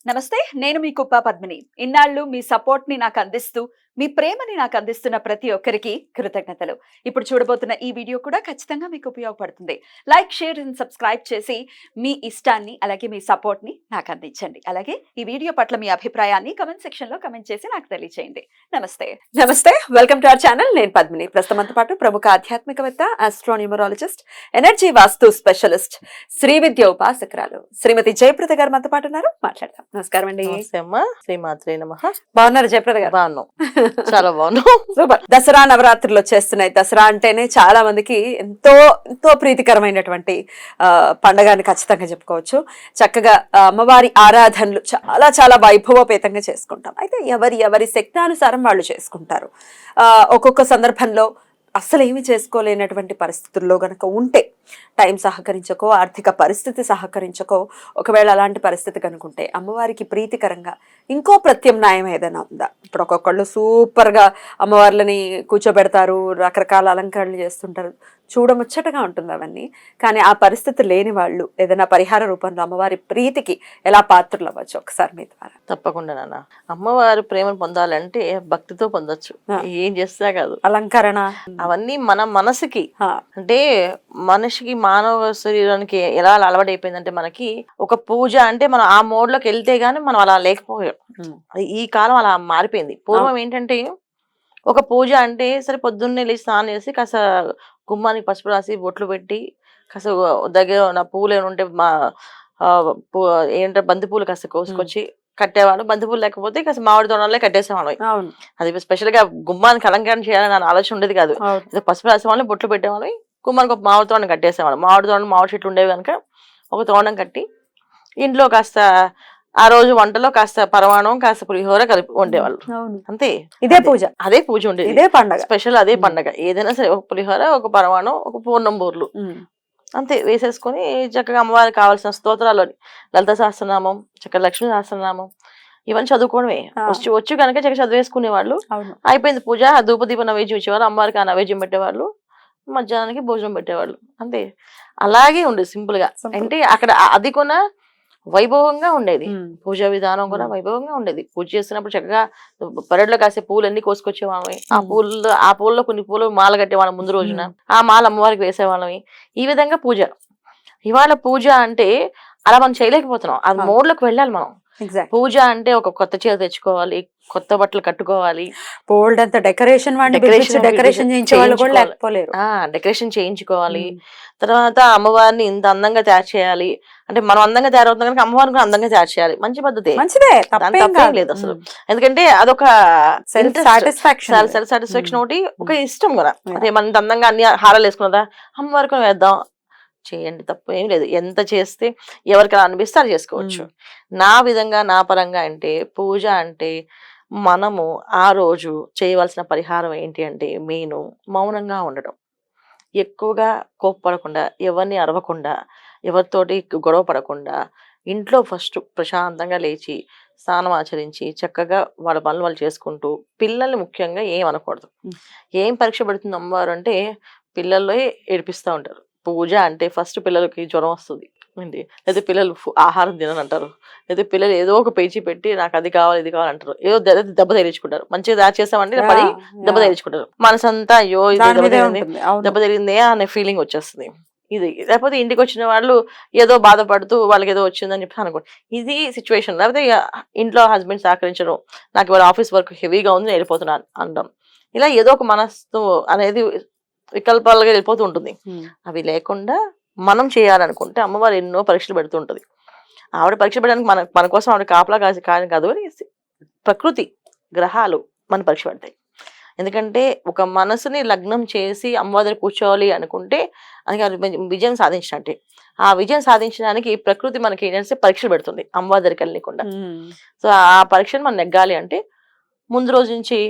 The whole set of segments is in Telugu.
నమస్తే. నేను మీ కుప్ప పద్మిని. ఇన్నాళ్ళు మీ సపోర్ట్‌ని నాకందిస్తూ, మీ ప్రేమని నాకందిస్తున్న ప్రతి ఒక్కరికి కృతజ్ఞతలు. ఇప్పుడు చూడబోతున్న ఈ వీడియో కూడా ఖచ్చితంగా మీకు ఉపయోగపడుతుంది. లైక్, షేర్ అండ్ సబ్స్క్రైబ్ చేసి మీ ఇష్టాన్ని, అలాగే మీ సపోర్ట్‌ని నాకందించండి. అలాగే ఈ వీడియో పట్ల మీ అభిప్రాయాన్ని కామెంట్ సెక్షన్‌లో కామెంట్ చేసి నాకు తెలియజేయండి. నమస్తే. నమస్తే. Welcome to our channel. నేను పద్మిని. ప్రస్తుతంతో పాటు ప్రముఖ ఆధ్యాత్మికవేత్త, ఆస్ట్రోన్యూమరాలజిస్ట్, ఎనర్జీ వాస్తు స్పెషలిస్ట్, శ్రీ విద్య ఉపాసకురాలు శ్రీమతి జయప్రద గారు మనతో పాటు ఉన్నారు. మాట్లాడదాం. నమస్కారం అండి. శ్రీమాత్రే నమః. బాగున్నారు జయప్రద గారు? బాగున్నాం, చాలా బాగున్నాం. సూపర్. దసరా నవరాత్రులు వచ్చేస్తున్నాయి. దసరా అంటేనే చాలా మందికి ఎంతో ఎంతో ప్రీతికరమైనటువంటి పండగ అని ఖచ్చితంగా చెప్పుకోవచ్చు. చక్కగా అమ్మవారి ఆరాధనలు చాలా చాలా వైభవపేతంగా చేసుకుంటాం. అయితే ఎవరి శక్తానుసారం వాళ్ళు చేసుకుంటారు. ఒక్కొక్క సందర్భంలో అస్సలు ఏమి చేసుకోలేనటువంటి పరిస్థితుల్లో గనక ఉంటే, టైం సహకరించకో, ఆర్థిక పరిస్థితి సహకరించకో, ఒకవేళ అలాంటి పరిస్థితి కనుకుంటే అమ్మవారికి ప్రీతికరంగా ఇంకో ప్రత్యామ్నాయం ఏదైనా ఉందా? ఇప్పుడు ఒక్కొక్కళ్ళు సూపర్గా అమ్మవార్లని కూర్చోబెడతారు, రకరకాల అలంకరణలు చేస్తుంటారు, చూడముచ్చటగా ఉంటుంది అవన్నీ. కానీ ఆ పరిస్థితి లేని వాళ్ళు ఏదైనా పరిహార రూపంలో అమ్మవారి ప్రీతికి ఎలా పాత్రలు అవ్వచ్చు? ఒకసారి మీ ద్వారా. తప్పకుండా నాన్న. అమ్మవారి ప్రేమను పొందాలంటే భక్తితో పొందొచ్చు, ఏం చేస్తా కాదు. అలంకరణ అవన్నీ మన మనసుకి, అంటే మనిషికి, మానవ శరీరానికి ఎలా అలవాటు అయిపోయిందంటే, మనకి ఒక పూజ అంటే మనం ఆ మోడ్ లోకి వెళ్తే గానీ మనం అలా లేకపోయాం. ఈ కాలం అలా మారిపోయింది. పూర్వం ఏంటంటే ఒక పూజ అంటే సరే పొద్దున్నే లేచి స్నానం చేసి కాస్త గుమ్మానికి పసుపు రాసి బొట్లు పెట్టి కాస్త దగ్గర ఉన్న పూలు ఏమైనా ఉంటే ఏంటంటే బంతి పూలు కాస్త కోసుకొచ్చి కట్టేవాడు. బంతి పూలు లేకపోతే కాస్త మామిడి తోరణాలే కట్టేసేవాడు. అది స్పెషల్ గా గుమ్మానికి అలంకరణ చేయాలని నా ఆలోచన ఉండేది కాదు. పసుపు రాసేవాళ్ళు, బొట్లు పెట్టేవాళ్ళు, గుమ్మానికి ఒక మామిడి తోరణం కట్టేసేవాడు. మామిడి తోరణం, మామిడి చెట్లు ఉండేవి కనుక ఒక తోరణం కట్టి ఇంట్లో కాస్త ఆ రోజు వంటలో కాస్త పరమాణం, కాస్త పులిహోర కలిపి వండేవాళ్ళు. అంతే, ఇదే పూజ, అదే పూజ ఉండేది, ఇదే పండగ స్పెషల్. అదే పండగ. ఏదైనా సరే ఒక పులిహోర, ఒక పరమాణం, ఒక పూర్ణం బూర్లు అంతే వేసేసుకొని చక్కగా అమ్మవారికి కావాల్సిన స్తోత్రాలు, లలిత సహస్రనామం, చక్కగా లక్ష్మీ సహస్రనామం, ఇవన్నీ చదువుకోవడమే. వచ్చు కనుక చక్కగా చదివేసుకునే వాళ్ళు. అయిపోయింది పూజ. ధూపదీప నైవేద్యం ఇచ్చేవాళ్ళు, అమ్మవారికి ఆ నైవేద్యం పెట్టేవాళ్ళు, మధ్యాహ్నానికి భోజనం పెట్టేవాళ్ళు. అంతే, అలాగే ఉండేది సింపుల్ గా. అంటే అక్కడ అది కూడా వైభవంగా ఉండేది. పూజా విధానం కూడా వైభవంగా ఉండేది. పూజ చేస్తున్నప్పుడు చక్కగా పెరట్లో కాసే పూలన్నీ కోసుకొచ్చేవాళ్ళమి. ఆ పూల్లో కొన్ని పూలు మాల కట్టేవాళ్ళం ముందు రోజున. ఆ మాల అమ్మవారికి వేసేవాళ్ళమి. ఈ విధంగా పూజ. ఇవాళ పూజ అంటే అలా మనం చేయలేకపోతున్నాం. అది మోడ్లోకి వెళ్ళాలి మనం. పూజ అంటే ఒక కొత్త చీర తెచ్చుకోవాలి, కొత్త బట్టలు కట్టుకోవాలి, డెకరేషన్ చేయించుకోవాలి. తర్వాత అమ్మవారిని ఇంత అందంగా తయారు చేయాలి అంటే, మనం అందంగా తయారవుతున్నాం కనుక అమ్మవారిని కూడా అందంగా తయారు చేయాలి. మంచి పద్ధతి, తప్పేం లేదు అసలు. ఎందుకంటే అదొక సాటిస్ఫాక్షన్ ఒకటి, ఒక ఇష్టం కూడా. అదే మన ఇంత అందంగా అన్ని హారాలు వేసుకున్నదా, అమ్మవారికి కూడా వేద్దాం, చేయండి, తప్పు ఏం లేదు. ఎంత చేస్తే ఎవరికి అనిపిస్తే అది చేసుకోవచ్చు. నా విధంగా, నా పరంగా అంటే పూజ అంటే మనము ఆ రోజు చేయవలసిన పరిహారం ఏంటి అంటే, మెయిన్ మౌనంగా ఉండడం. ఎక్కువగా కోప్పడకుండా, ఎవరిని అరవకుండా, ఎవరితోటి గొడవ పడకుండా, ఇంట్లో ఫస్ట్ ప్రశాంతంగా లేచి స్నానం ఆచరించి చక్కగా వాళ్ళ పనులు వాళ్ళు చేసుకుంటూ, పిల్లల్ని ముఖ్యంగా ఏం అనకూడదు. ఏం పరీక్ష పెడుతుంది అమ్మవారు అంటే, పిల్లల్లో ఏడిపిస్తూ ఉంటారు. పూజ అంటే ఫస్ట్ పిల్లలకి జ్వరం వస్తుంది అండి, లేదా పిల్లలు ఆహారం తినని అంటారు, లేదా పిల్లలు ఏదో ఒక పేచీ పెట్టి నాకు అది కావాలి ఇది కావాలి అంటారు, ఏదో దెబ్బ తగిలించుకుంటారు. మంచిగా తయారు చేస్తామంటే పడి దెబ్బ తగిలించుకుంటారు. మనసంతా అయ్యో ఇది దెబ్బ తగిలిందే అనే ఫీలింగ్ వచ్చేస్తుంది. ఇది లేకపోతే ఇంటికి వచ్చిన వాళ్ళు ఏదో బాధపడుతూ వాళ్ళకి ఏదో వచ్చిందని చెప్పి అనుకోండి, ఇది సిచ్యువేషన్. లేకపోతే ఇంట్లో హస్బెండ్ సహకరించడం, నాకు ఇవాళ ఆఫీస్ వర్క్ హెవీగా ఉంది, వెళ్ళిపోతున్నాను అనడం, ఇలా ఏదో ఒక మనస్సు అనేది వికల్పాలుగా వెళ్ళిపోతూ ఉంటుంది. అవి లేకుండా మనం చేయాలనుకుంటే అమ్మవారు ఎన్నో పరీక్షలు పెడుతూ ఉంటుంది. ఆవిడ పరీక్ష పెట్టడానికి మన కోసం ఆవిడ కాపలా కాదు అని ప్రకృతి, గ్రహాలు మన పరీక్ష పెడతాయి. ఎందుకంటే ఒక మనసుని లగ్నం చేసి అమ్మవారి దగ్గర కూర్చోవాలి అనుకుంటే అది విజయం సాధించినట్టే. ఆ విజయం సాధించడానికి ప్రకృతి మనకి ఏంటంటే పరీక్షలు పెడుతుంది అమ్మవారి దగ్గరికి వెళ్ళకుండా. సో ఆ పరీక్షను మనం నెగ్గాలి అంటే ముందు రోజు నుంచి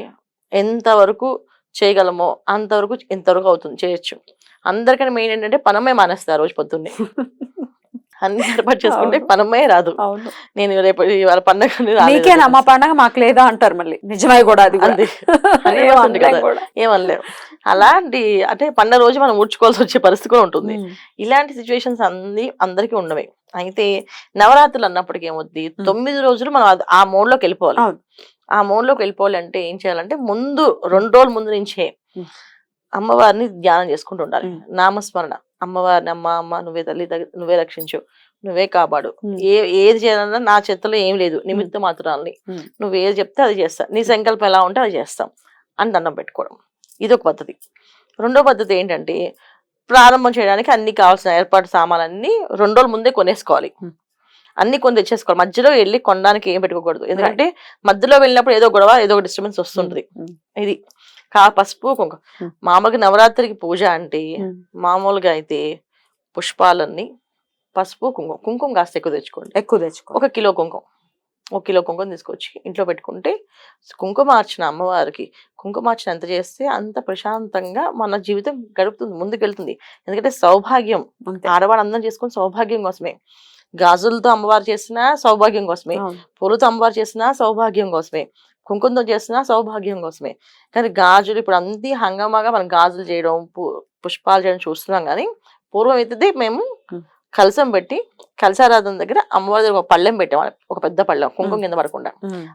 ఎంతవరకు చేయగలమో అంతవరకు, ఎంతవరకు అవుతుంది చేయొచ్చు. అందరికన్నా మెయిన్ ఏంటంటే పనమే మానేస్తారు రోజు పొద్దున్నే. అన్ని ఏర్పాటు చేసుకుంటే అవును. పనమ్మే రాదు. అవును. నేను రేపు ఇవాళ పండగ నీకేనా మా పండగ మాకు లేదా అంటారు మళ్ళీ. నిజమే కూడా అది కూడా. అంతే. 100% ఏం కదా! అనలేం కూడా. ఏమనలేం. అలాంటి అంటే పండగ రోజు మనం ఊడ్చుకోవాల్సి వచ్చే పరిస్థితి కూడా ఉంటుంది. ఉమ్. ఇలాంటి సిచ్యువేషన్స్ అందరికీ ఉన్నవే. అయితే నవరాత్రులు అన్నప్పటికి ఏమవుద్ది, 9 రోజులు మనం ఆ మోడ్‌లోకి వెళ్ళిపోవాలి. అవును. ఆ మోడ్‌లోకి వెళ్ళిపోవాలంటే ఏం చేయాలంటే ముందు 2 రోజుల ముందు నుంచే ఉమ్. అమ్మవారిని ధ్యానం చేసుకుంటూ ఉండాలి. ఉమ్. నామస్మరణ. అమ్మవారిని అమ్మ నువ్వే తల్లి నువ్వే రక్షించు. నువ్వే కాపాడు. ఉమ్. ఏది చేయాలన్నా నా చేతుల్లో ఏం లేదు. నిమిత్త మాత్రాల్ని. ఉమ్. నువ్వు ఏది చెప్తే అది చేస్తా. నీ సంకల్పం ఎలా ఉంటే అది చేస్తాం అని దండం పెట్టుకోవడం. ఇదొక పద్ధతి. రెండో పద్ధతి ఏంటంటే ప్రారంభం చేయడానికి అన్ని కావాల్సిన ఏర్పాటు సామాన్లన్నీ 2 రోజుల ముందే కొనేసుకోవాలి. ఉమ్. అన్ని కొని తెచ్చేసుకోవాలి. మధ్యలో వెళ్ళి కొనడానికి ఏం పెట్టుకోకూడదు. ఎందుకంటే మధ్యలో వెళ్ళినప్పుడు ఏదో గొడవ ఏదో ఒక డిస్టర్బెన్స్ వస్తుంటది. ఇది పసుపు కుంకుమ. మామూలుగా నవరాత్రికి పూజ అంటే మామూలుగా అయితే పుష్పాలన్నీ, పసుపు కుంకుమ కాస్త ఎక్కువ తెచ్చుకోండి. ఎక్కువ తెచ్చుకో. 1 కిలో కుంకుమ. 1 కిలో కుంకుమ తీసుకొచ్చి ఇంట్లో పెట్టుకుంటే కుంకుమార్చన అమ్మవారికి కుంకుమార్చన ఎంత చేస్తే అంత ప్రశాంతంగా మన జీవితం గడుపుతుంది, ముందుకెళ్తుంది. ఎందుకంటే సౌభాగ్యం. ఆడవాళ్ళు అందరం చేసుకుని సౌభాగ్యం కోసమే. గాజులతో అమ్మవారు చేసినా సౌభాగ్యం కోసమే, పూలతో అమ్మవారు చేసినా సౌభాగ్యం కోసమే, కుంకుమతో చేసినా సౌభాగ్యం కోసమే. కానీ గాజులు ఇప్పుడు అంతే హంగామాగా మనం గాజులు చేయడం, పుష్పాలు చేయడం చూస్తున్నాం. కానీ పూర్వం అయితే మేము కలసం పెట్టి కలసారాధన దగ్గర అమ్మవారి దగ్గర ఒక పళ్ళెం పెట్టేవాళ్ళం. ఒక పెద్ద పళ్ళెం, కుంకుమ కింద పడకుండా.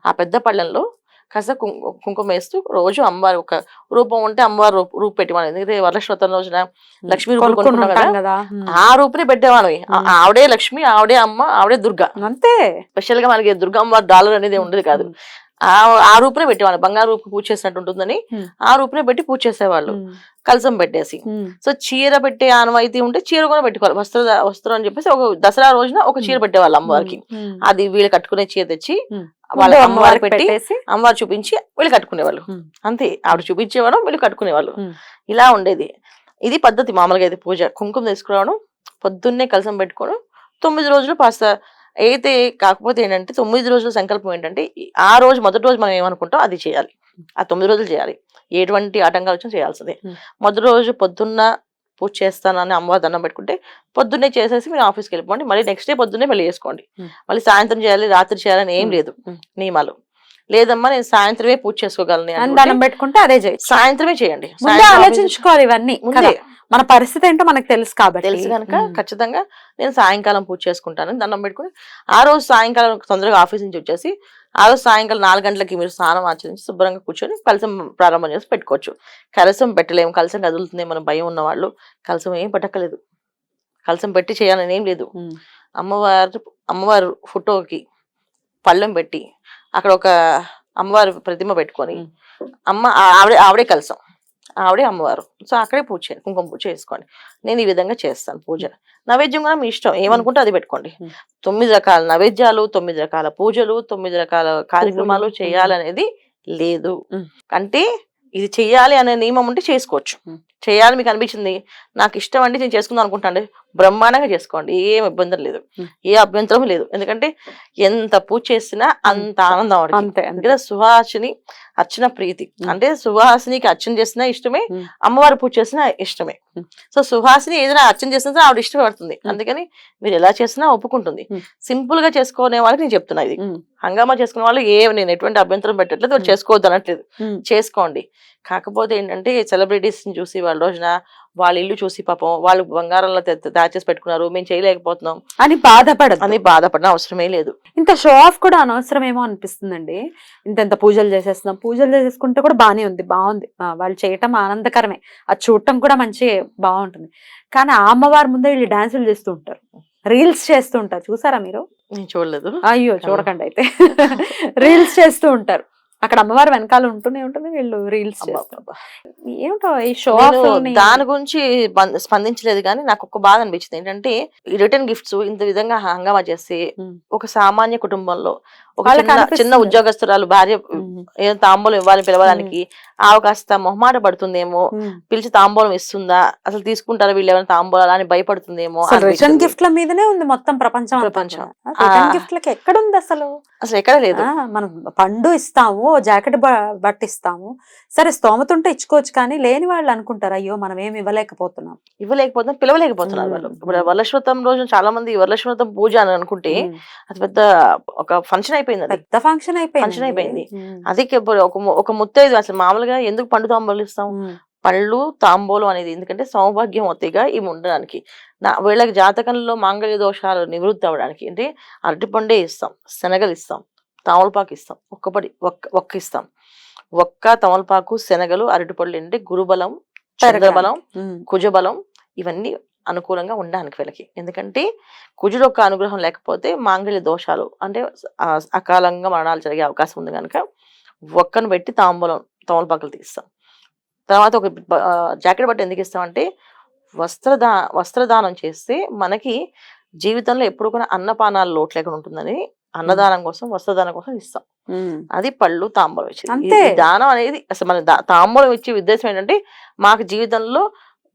ఆ పెద్ద పళ్ళెంలో కాస్త కుంకుమ వేస్తూ రోజు అమ్మవారి ఒక రూపం ఉంటే అమ్మవారి రూపు పెట్టేవాళ్ళం. ఎందుకంటే వరలక్ష్మి రోజున లక్ష్మీ రూపం కొనుక్కుంటాం కదా, ఆ రూపునే పెట్టేవాళ్ళం. ఆవిడే లక్ష్మి, ఆవిడే అమ్మ, ఆవిడే దుర్గా. అంతే. స్పెషల్ గా మనకి దుర్గా అమ్మవారి డాలర్ అనేది ఉండేది కాదు. ఆ రూపునే పెట్టేవాళ్ళు. బంగారు రూపు పూజ చేసినట్టు ఉంటుందని ఆ రూపునే పెట్టి పూజ చేసేవాళ్ళు కలసం పెట్టేసి. సో చీర పెట్టే ఆనవాయితీ ఉంటే చీర కూడా పెట్టుకోవాలి. వస్త్రం అని చెప్పేసి ఒక దసరా రోజున ఒక చీర పెట్టేవాళ్ళు అమ్మవారికి. అది వీళ్ళు కట్టుకునే చీర తెచ్చి వాళ్ళ అమ్మవారి పెట్టి అమ్మవారు చూపించి వీళ్ళు కట్టుకునేవాళ్ళు. అంతే. ఆవిడ చూపించేవాడు, వీళ్ళు కట్టుకునేవాళ్ళు. ఇలా ఉండేది. ఇది పద్ధతి మామూలుగా అయితే పూజ. కుంకుమ తీసుకురావడం, పొద్దున్నే కలసం పెట్టుకోవడం, 9 రోజులు పాస్తా అయితే. కాకపోతే ఏంటంటే 9 రోజుల సంకల్పం ఏంటంటే ఆ రోజు మొదటి రోజు మనం ఏమనుకుంటాం అది చేయాలి. ఆ 9 రోజులు చేయాలి. ఎటువంటి ఆటంకాలు వచ్చినా చేయాల్సిందే. మొదటి రోజు పొద్దున్న పూజ చేస్తానని అమ్మవారి దండం పెట్టుకుంటే పొద్దున్నే చేసేసి మీరు ఆఫీస్కి వెళ్ళిపోండి. మళ్ళీ నెక్స్ట్ డే పొద్దున్నే పెళ్లి చేసుకోండి. మళ్ళీ సాయంత్రం చేయాలి, రాత్రి చేయాలని ఏం లేదు నియమాలు. లేదమ్మా నేను సాయంత్రమే పూజ చేసుకోగలను దండం పెట్టుకుంటే అదే చేయండి. సాయంత్రమే చేయండి. ఆలోచించుకోవాలి ఇవన్నీ. మన పరిస్థితి ఏంటో మనకు తెలుసు కాబట్టి తెలుసు కనుక ఖచ్చితంగా నేను సాయంకాలం పూజ చేసుకుంటానని దండం పెట్టుకుని ఆ రోజు సాయంకాలం తొందరగా ఆఫీస్ నుంచి వచ్చేసి ఆ రోజు సాయంకాలం 4 గంటలకి మీరు స్నానం ఆచరించి శుభ్రంగా కూర్చొని కలసం ప్రారంభం చేసి పెట్టుకోవచ్చు. కలసం పెట్టలేము, కలసం కదులుతుంది మన భయం ఉన్నవాళ్ళు కలసం ఏం పెట్టక్కలేదు. కలసం పెట్టి చేయాలని ఏం లేదు. అమ్మవారు ఫోటోకి పళ్ళెం పెట్టి అక్కడ ఒక అమ్మవారి ప్రతిమ పెట్టుకొని ఆవిడే కలసం, ఆవిడే అమ్మవారు. సో అక్కడే పూజ చేయండి, కుంకుమ పూజ చేసుకోండి. నేను ఈ విధంగా చేస్తాను పూజ. నైవేద్యం కూడా మీ ఇష్టం, ఏమనుకుంటే అది పెట్టుకోండి. 9 రకాల నైవేద్యాలు, 9 రకాల పూజలు, 9 రకాల కార్యక్రమాలు చేయాలనేది లేదు. అంటే ఇది చెయ్యాలి అనే నియమం ఉంటే చేసుకోవచ్చు. చేయాలి మీకు అనిపించింది, నాకు ఇష్టం అంటే నేను చేసుకుందాం అనుకుంటాను, బ్రహ్మాండంగా చేసుకోండి. ఏం ఇబ్బంది లేదు, ఏ అభ్యంతరం లేదు. ఎందుకంటే ఎంత పూజ చేసినా అంత ఆనందం ఆవిడకి. అందుకే సుహాసిని అర్చన ప్రీతి. అంటే సుహాసినికి అర్చన చేసినా ఇష్టమే, అమ్మవారి పూజ చేసినా ఇష్టమే. సో సుహాసిని ఏదైనా అర్చన చేసినా ఆవిడ ఇష్టపడుతుంది. అందుకని మీరు ఎలా చేసినా ఒప్పుకుంటుంది. సింపుల్ గా చేసుకునే వాళ్ళకి నేను చెప్తున్నా. ఇది హంగామా చేసుకునే వాళ్ళు నేను ఎటువంటి అభ్యంతరం పెట్టట్లేదు, వాళ్ళు చేసుకోవద్దు అనట్లేదు, చేసుకోండి. కాకపోతే ఏంటంటే సెలబ్రిటీస్ చూసి వాళ్ళ రోజున వాళ్ళ ఇల్లు చూసి పాపం వాళ్ళు బంగారంలో దాచేసి పెట్టుకున్నారు, మేము చేయలేకపోతున్నాం అని బాధపడిన అవసరమే లేదు. ఇంత షో ఆఫ్ కూడా అనవసరమేమో అనిపిస్తుందండి. ఇంత పూజలు చేసేస్తున్నాం, పూజలు చేసేసుకుంటే కూడా బాగుంది. వాళ్ళు చేయటం ఆనందకరమే, అది చూడటం కూడా మంచి బాగుంటుంది. కానీ ఆ అమ్మవారి ముందే వీళ్ళు డాన్సులు చేస్తూ ఉంటారు, రీల్స్ చేస్తూ ఉంటారు. చూసారా మీరు? నేను చూడలేదు. అయ్యో చూడకండి అయితే. రీల్స్ చేస్తూ ఉంటారు, అక్కడ అమ్మవారు వెనకాల ఉంటూనే ఉంటుంది, వీళ్ళు రీల్స్ ఏమిటో ఈ షో. దాని గురించి స్పందించలేదు. కానీ నాకు ఒక బాధ అనిపించింది ఏంటంటే ఈ రిటర్న్ గిఫ్ట్స్ ఇంత విధంగా హంగామా చేసి ఒక సామాన్య కుటుంబంలో ఒక చిన్న ఉద్యోగస్తురాలు భార్య ఏదో తాంబూలం ఇవ్వాలి పిలవడానికి కాస్త మొహమాట పడుతుందేమో, పిలిచి తాంబూలం ఇస్తుందా, అసలు తీసుకుంటారా వీళ్ళు ఏమైనా తాంబూలాలు అని భయపడుతుందేమో. రిటర్న్ గిఫ్ట్ల మీదనే ఉంది మొత్తం ప్రపంచం. గిఫ్ట్లకి ఎక్కడ ఉంది అసలు? అసలు ఎక్కడ లేదు. మనం పండు ఇస్తాము, జాకెట్ బట్టిస్తాము. సరే స్తోమత ఉంటే ఇచ్చుకోవచ్చు, కానీ లేని వాళ్ళు అనుకుంటారు అయ్యో మనం ఏమి ఇవ్వలేకపోతున్నాం. పిలవలేకపోతున్నారు వాళ్ళు. ఇప్పుడు వరలక్ష్మతం రోజు చాలా మంది వరలక్ష్మతం పూజ అని అనుకుంటే అది పెద్ద ఒక ఫంక్షన్ అయిపోయింది. అది పెద్ద ఫంక్షన్ ఫంక్షన్ అయిపోయింది. అది ఒక ముత్తైదు అసలు మామూలుగా ఎందుకు పండు తాంబూలం ఇస్తాం? పళ్ళు తాంబూలం అనేది ఎందుకంటే సౌభాగ్యవతిగా ఇవి ఉండడానికి, వీళ్ళకి జాతకంలో మాంగళ్య దోషాలు నివృత్తి అవ్వడానికి. అంటే అరటిపండే ఇస్తాం, శనగలు ఇస్తాం, తమలపాకు ఇస్తాం, ఒక్క ఇస్తాం. ఒక్క తమలపాకు, శనగలు, అరటిపళ్ళు అంటే గురుబలం, చంద్రబలం, కుజబలం ఇవన్నీ అనుకూలంగా ఉండడానికి వీళ్ళకి. ఎందుకంటే కుజుడు యొక్క అనుగ్రహం లేకపోతే మాంగళ్య దోషాలు అంటే అకాలంగా మరణాలు జరిగే అవకాశం ఉంది కనుక ఒక్కను పెట్టి తమలపాకులు తీస్తాం. తర్వాత ఒక జాకెట్ బట్ట ఎందుకు ఇస్తామంటే వస్త్రదానం చేస్తే మనకి జీవితంలో ఎప్పుడు కూడా అన్నపానాలు లోటు లేకుండా ఉంటుందని అన్నదానం కోసం, వస్త్రదానం కోసం ఇస్తాం. అది పళ్ళు తాంబూలం ఇచ్చి దానం అనేది అసలు మన తాంబూలం ఇచ్చే ఉద్దేశం ఏంటంటే మాకు జీవితంలో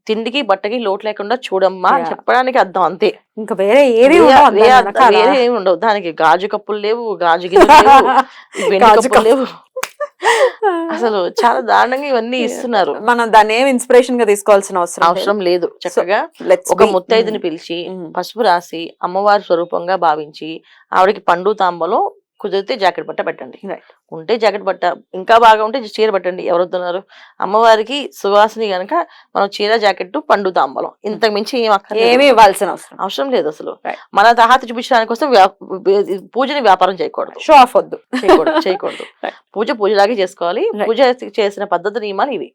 తిండికి బట్టకి లోటు లేకుండా చూడమ్మా అని చెప్పడానికి అర్థం, అంతే. ఇంకా వేరే ఏమి ఉండవు. దానికి గాజు కప్పులు లేవు, గాజు గిన్నెలు లేవు, వెండి కప్పులు లేవు. అసలు చాలా దారుణంగా ఇవన్నీ ఇస్తున్నారు. మనం దాన్ని ఏం ఇన్స్పిరేషన్ గా తీసుకోవాల్సిన అవసరం లేదు. చక్కగా ఒక ముత్తైదుని పిలిచి పసుపు రాసి అమ్మవారి స్వరూపంగా భావించి ఆవిడకి పండు తాంబూలం, కుదిరితే జాకెట్ బట్ట పెట్టండి. ఉంటే జాకెట్ బట్ట, ఇంకా బాగా ఉంటే చీర పెట్టండి. ఎవరొద్దున్నారు? అమ్మవారికి సువాసిని గనక మనం చీర, జాకెట్, పండు తాంబూలం, ఇంతకు మించి ఏమీ ఇవ్వాల్సిన అవసరం లేదు. అసలు మన తహాత చూపించడానికి కోసం పూజని వ్యాపారం చేయకూడదు, షో ఆఫ్ వద్దు, చేయకూడదు. పూజలాగే చేసుకోవాలి. పూజ చేసిన పద్ధతి నియమాలు ఇవి.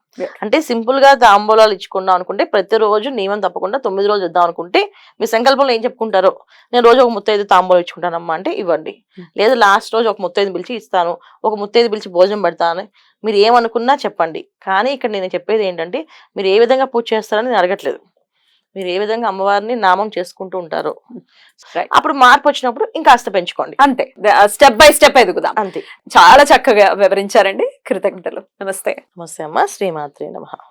అంటే సింపుల్ గా తాంబూలాలు ఇచ్చుకుందాం అనుకుంటే ప్రతిరోజు నియమం తప్పకుండా 9 రోజులు ఇద్దాం అనుకుంటే మీ సంకల్పంలో ఏం చెప్పుకుంటారో, నేను రోజు ఒక ముత్తైదు తాంబూలం ఇచ్చుకుంటానమ్మా అంటే ఇవ్వండి. లేదు లాస్ట్ రోజు ఒక ముత్తైదు పిలిచి ఇస్తాను, ఒక ముత్తైదు పిలిచి భోజనం పెడతాను, మీరు ఏమనుకున్నా చెప్పండి. కానీ ఇక్కడ నేను చెప్పేది ఏంటంటే మీరు ఏ విధంగా పూజ చేస్తారని నేను అడగట్లేదు. మీరు ఏ విధంగా అమ్మవారిని నామం చేసుకుంటూ ఉంటారో అప్పుడు మార్పు వచ్చినప్పుడు ఇంకాస్త పెంచుకోండి, అంతే. స్టెప్ బై స్టెప్ ఎదుగుదాం, అంతే. చాలా చక్కగా వివరించారండి. కృతజ్ఞతలు. నమస్తే. నమస్తే అమ్మ. శ్రీమాత్రే నమః.